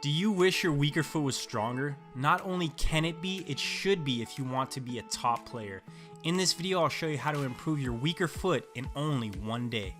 Do you wish your weaker foot was stronger? Not only can it be, it should be if you want to be a top player. In this video, I'll show you how to improve your weaker foot in only one day.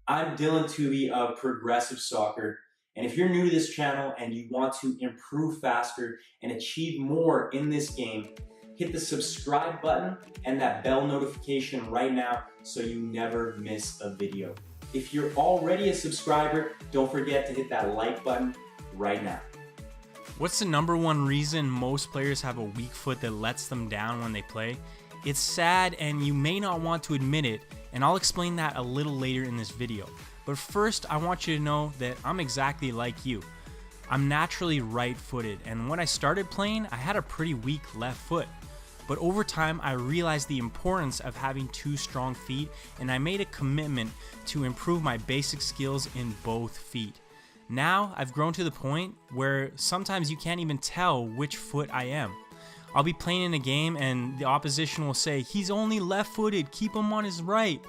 I'm Dylan Tooby of Progressive Soccer, and if you're new to this channel and you want to improve faster and achieve more in this game, hit the subscribe button and that bell notification right now so you never miss a video. If you're already a subscriber, don't forget to hit that like button right now. What's the number one reason most players have a weak foot that lets them down when they play? It's sad and you may not want to admit it, and I'll explain that a little later in this video. But first, I want you to know that I'm exactly like you. I'm naturally right-footed, and when I started playing, I had a pretty weak left foot. But over time, I realized the importance of having two strong feet, and I made a commitment to improve my basic skills in both feet. Now, I've grown to the point where sometimes you can't even tell which foot I am. I'll be playing in a game and the opposition will say, "He's only left-footed, keep him on his right."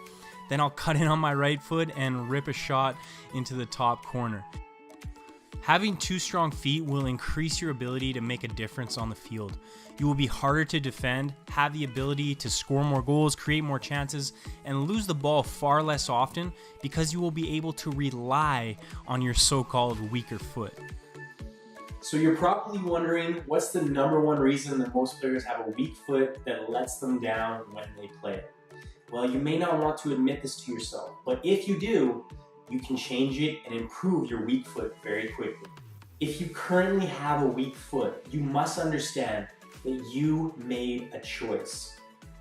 Then I'll cut in on my right foot and rip a shot into the top corner. Having two strong feet will increase your ability to make a difference on the field. You will be harder to defend, have the ability to score more goals, create more chances, and lose the ball far less often because you will be able to rely on your so-called weaker foot. So you're probably wondering, what's the number one reason that most players have a weak foot that lets them down when they play? Well, you may not want to admit this to yourself, but if you do, you can change it and improve your weak foot very quickly. If you currently have a weak foot, you must understand that you made a choice.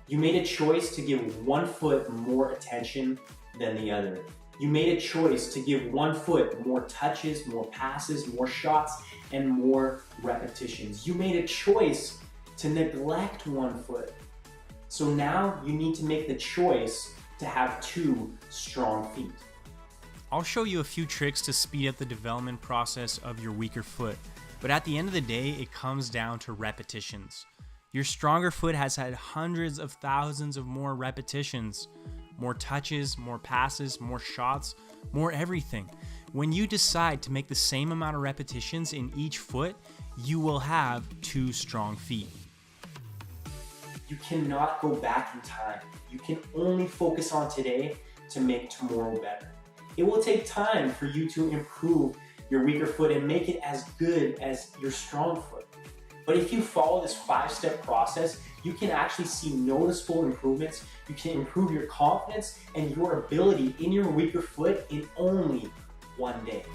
You made a choice to give one foot more attention than the other. You made a choice to give one foot more touches, more passes, more shots, and more repetitions. You made a choice to neglect one foot. So now you need to make the choice to have two strong feet. I'll show you a few tricks to speed up the development process of your weaker foot, but at the end of the day, it comes down to repetitions. Your stronger foot has had hundreds of thousands of more repetitions, more touches, more passes, more shots, more everything. When you decide to make the same amount of repetitions in each foot, you will have two strong feet. You cannot go back in time. You can only focus on today to make tomorrow better. It will take time for you to improve your weaker foot and make it as good as your strong foot. But if you follow this 5-step process, you can actually see noticeable improvements. You can improve your confidence and your ability in your weaker foot in only one day.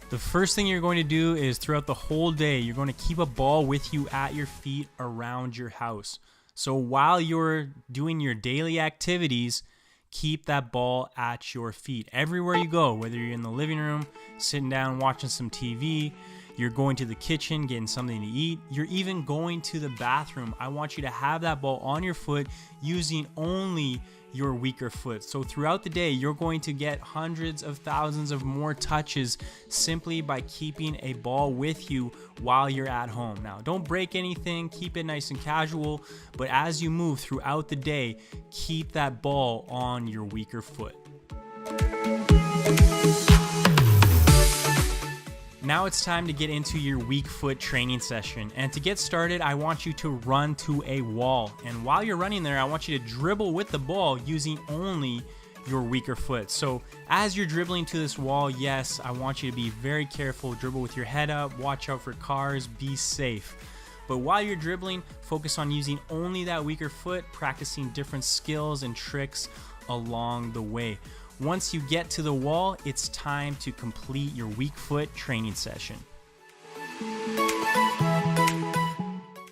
The first thing you're going to do is throughout the whole day, you're going to keep a ball with you at your feet around your house. So while you're doing your daily activities, keep that ball at your feet. Everywhere you go, whether you're in the living room, sitting down, watching some TV, you're going to the kitchen, getting something to eat, you're even going to the bathroom, I want you to have that ball on your foot using only your weaker foot. So throughout the day, you're going to get hundreds of thousands of more touches simply by keeping a ball with you while you're at home. Now, don't break anything, keep it nice and casual, but as you move throughout the day, keep that ball on your weaker foot. Now it's time to get into your weak foot training session. And to get started, I want you to run to a wall. And while you're running there, I want you to dribble with the ball using only your weaker foot. So as you're dribbling to this wall, yes, I want you to be very careful. Dribble with your head up, watch out for cars, be safe. But while you're dribbling, focus on using only that weaker foot, practicing different skills and tricks along the way. Once you get to the wall, it's time to complete your weak foot training session.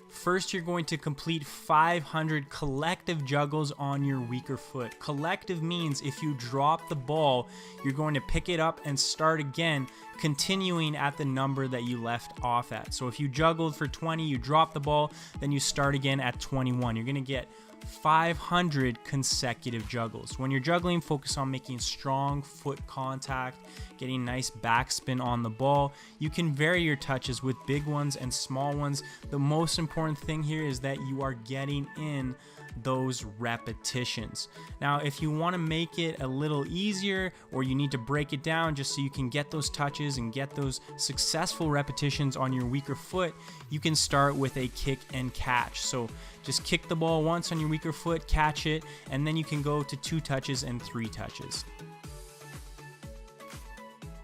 First, you're going to complete 500 collective juggles on your weaker foot. Collective means if you drop the ball, you're going to pick it up and start again continuing at the number that you left off at. So if you juggled for 20, you drop the ball, then you start again at 21. You're going to get 500 consecutive juggles. When you're juggling, focus on making strong foot contact, getting nice backspin on the ball. You can vary your touches with big ones and small ones. The most important thing here is that you are getting in those repetitions. Now, if you want to make it a little easier, or you need to break it down just so you can get those touches and get those successful repetitions on your weaker foot, you can start with a kick and catch. So just kick the ball once on your weaker foot, catch it, and then you can go to 2 touches and 3 touches.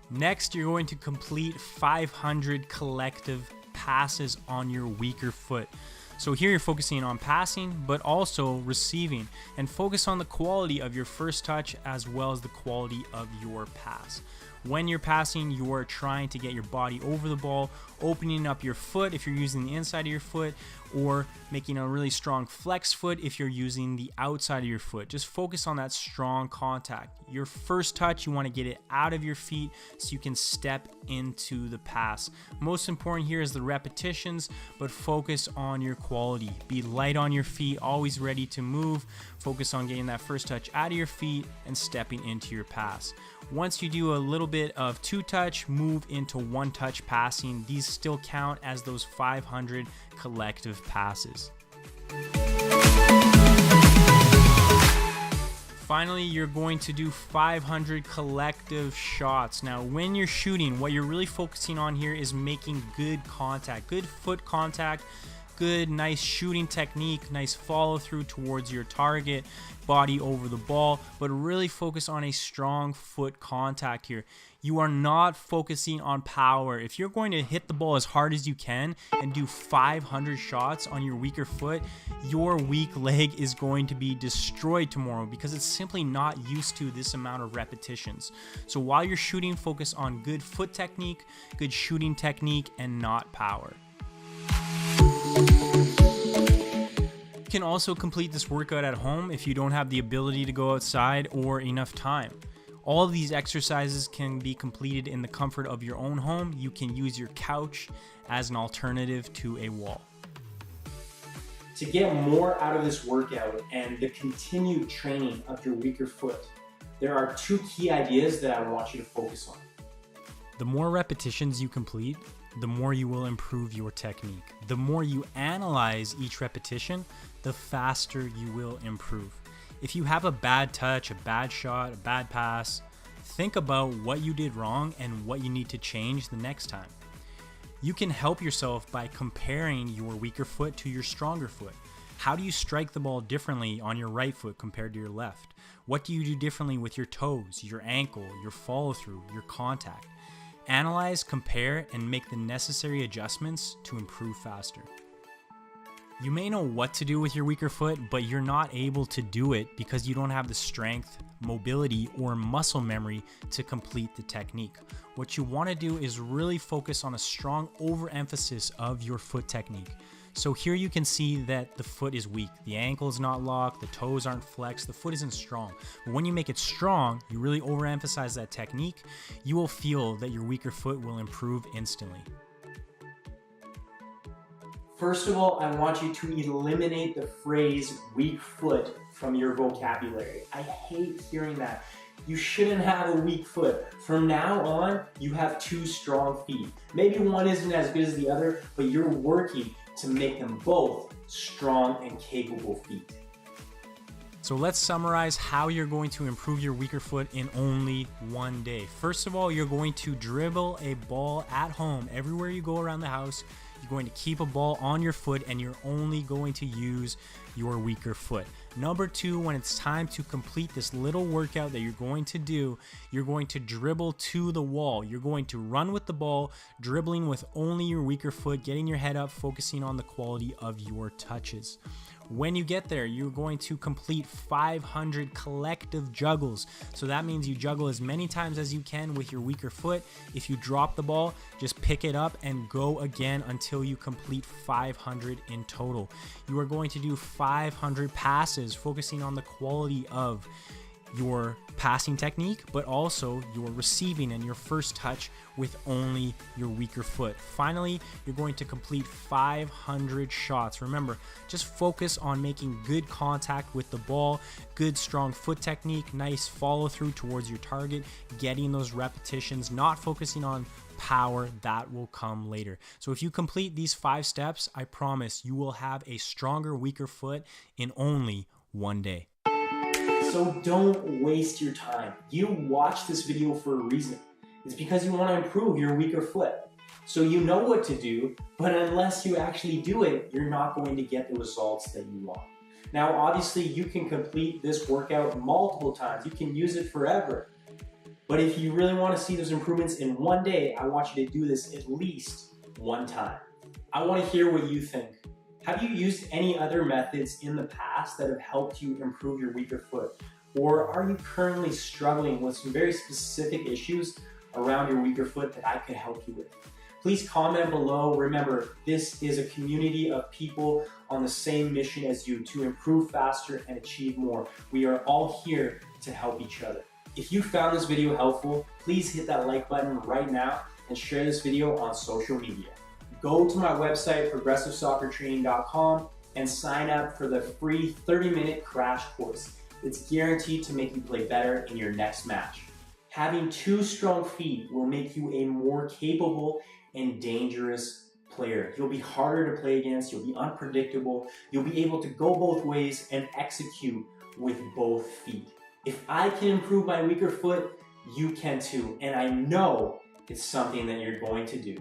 Next, you're going to complete 500 collective passes on your weaker foot. So here you're focusing on passing, but also receiving, and focus on the quality of your first touch as well as the quality of your pass. When you're passing, you are trying to get your body over the ball, opening up your foot if you're using the inside of your foot, or making a really strong flex foot if you're using the outside of your foot. Just focus on that strong contact. Your first touch, you want to get it out of your feet so you can step into the pass. Most important here is the repetitions, but focus on your quality. Be light on your feet, always ready to move. Focus on getting that first touch out of your feet and stepping into your pass. Once you do a little bit of 2-touch, move into 1-touch passing. These still count as those 500 collective passes. Finally, you're going to do 500 collective shots. Now, when you're shooting, what you're really focusing on here is making good contact, good foot contact, good, nice shooting technique, nice follow through towards your target, body over the ball, but really focus on a strong foot contact here. You are not focusing on power. If you're going to hit the ball as hard as you can and do 500 shots on your weaker foot, your weak leg is going to be destroyed tomorrow because it's simply not used to this amount of repetitions. So while you're shooting, focus on good foot technique, good shooting technique, and not power. You can also complete this workout at home if you don't have the ability to go outside or enough time. All of these exercises can be completed in the comfort of your own home. You can use your couch as an alternative to a wall. To get more out of this workout and the continued training of your weaker foot, there are 2 key ideas that I want you to focus on. The more repetitions you complete, the more you will improve your technique. The more you analyze each repetition, the faster you will improve. If you have a bad touch, a bad shot, a bad pass, think about what you did wrong and what you need to change the next time. You can help yourself by comparing your weaker foot to your stronger foot. How do you strike the ball differently on your right foot compared to your left? What do you do differently with your toes, your ankle, your follow through, your contact? Analyze, compare, and make the necessary adjustments to improve faster. You may know what to do with your weaker foot, but you're not able to do it because you don't have the strength, mobility, or muscle memory to complete the technique. What you want to do is really focus on a strong overemphasis of your foot technique. So here you can see that the foot is weak. The ankle is not locked, the toes aren't flexed, the foot isn't strong. But when you make it strong, you really overemphasize that technique, you will feel that your weaker foot will improve instantly. First of all, I want you to eliminate the phrase weak foot from your vocabulary. I hate hearing that. You shouldn't have a weak foot. From now on, you have 2 strong feet. Maybe one isn't as good as the other, but you're working to make them both strong and capable feet. So let's summarize how you're going to improve your weaker foot in only one day. First of all, you're going to dribble a ball at home. Everywhere you go around the house, you're going to keep a ball on your foot and you're only going to use your weaker foot. Number 2, when it's time to complete this little workout that you're going to do, you're going to dribble to the wall. You're going to run with the ball, dribbling with only your weaker foot, getting your head up, focusing on the quality of your touches. When you get there, you're going to complete 500 collective juggles. So that means you juggle as many times as you can with your weaker foot. If you drop the ball, just pick it up and go again until you complete 500 in total. You are going to do 500 passes, focusing on the quality of your passing technique, but also your receiving and your first touch with only your weaker foot. Finally, you're going to complete 500 shots. Remember, just focus on making good contact with the ball, good strong foot technique, nice follow through towards your target, getting those repetitions, not focusing on power. That will come later. So if you complete these 5 steps, I promise you will have a stronger, weaker foot in only one day. So don't waste your time. You watched this video for a reason. It's because you want to improve your weaker foot. So you know what to do, but unless you actually do it, you're not going to get the results that you want. Now, obviously, you can complete this workout multiple times. You can use it forever. But if you really want to see those improvements in one day, I want you to do this at least one time. I want to hear what you think. Have you used any other methods in the past that have helped you improve your weaker foot? Or are you currently struggling with some very specific issues around your weaker foot that I could help you with? Please comment below. Remember, this is a community of people on the same mission as you to improve faster and achieve more. We are all here to help each other. If you found this video helpful, please hit that like button right now and share this video on social media. Go to my website, progressivesoccertraining.com, and sign up for the free 30-minute crash course. It's guaranteed to make you play better in your next match. Having 2 strong feet will make you a more capable and dangerous player. You'll be harder to play against, you'll be unpredictable, you'll be able to go both ways and execute with both feet. If I can improve my weaker foot, you can too, and I know it's something that you're going to do.